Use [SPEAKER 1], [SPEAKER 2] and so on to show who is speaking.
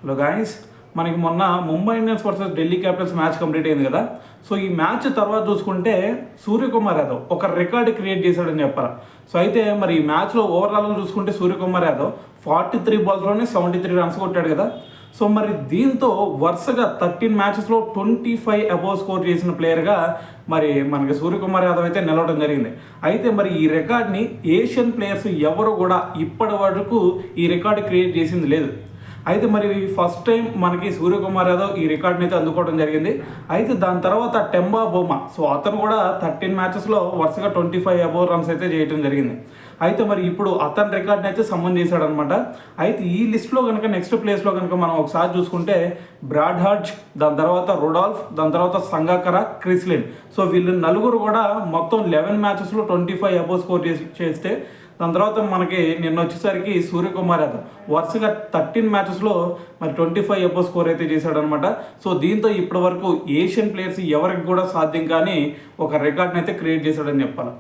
[SPEAKER 1] Hello guys, మనకి మొన్న Mumbai Indians versus Delhi Capitals match complete అయింది కదా. సో ఈ మ్యాచ్ తర్వాత చూసుకుంటే సూర్యకుమార్ యాదవ్ ఒక రికార్డు క్రియేట్ చేశాడని చెప్పాలి. సో అయితే మరి ఈ మ్యాచ్లో ఓవరాల్గా చూసుకుంటే సూర్యకుమార్ యాదవ్ 43 బాల్స్లోనే 73 రన్స్ కొట్టాడు కదా. సో మరి దీంతో వరుసగా 13 మ్యాచెస్లో 25 అబోవ్ స్కోర్ చేసిన ప్లేయర్గా మరి మనకి సూర్యకుమార్ యాదవ్ అయితే నిలవడం జరిగింది. అయితే మరి ఈ రికార్డ్ని ఏషియన్ ప్లేయర్స్ ఎవరు కూడా ఇప్పటి వరకు ఈ రికార్డు క్రియేట్ చేసింది లేదు. అయితే మరి ఫస్ట్ టైం మనకి సూర్యకుమార్ యాదవ్ ఈ రికార్డ్ని అయితే అందుకోవడం జరిగింది. అయితే దాని తర్వాత టెంబా బౌమా, సో అతను కూడా 13 మ్యాచెస్లో వరుసగా 25 అబోవ్ రన్స్ అయితే చేయడం జరిగింది. అయితే మరి ఇప్పుడు అతని రికార్డ్ని అయితే సమ్మన్ చేశాడనమాట. అయితే ఈ లిస్ట్లో కనుక నెక్స్ట్ ప్లేస్లో కనుక మనం ఒకసారి చూసుకుంటే బ్రాడ్ హాడ్జ్, దాని తర్వాత రుడాల్ఫ్, దాని తర్వాత సంగాకర, క్రిస్ లిన్. సో వీళ్ళు నలుగురు కూడా మొత్తం 11 మ్యాచెస్లో 25 అబోవ్ స్కోర్ చేస్తే దాని తర్వాత మనకి నిన్న వచ్చేసరికి సూర్యకుమార్ యాదవ్ వరుసగా 13 మ్యాచెస్లో మరి 25 అబోవ్ స్కోర్ అయితే చేశాడనమాట. సో దీంతో ఇప్పటి వరకు ఏషియన్ ప్లేయర్స్ ఎవరికి కూడా సాధ్యం కానీ ఒక రికార్డ్ని అయితే క్రియేట్ చేశాడని చెప్పాలి.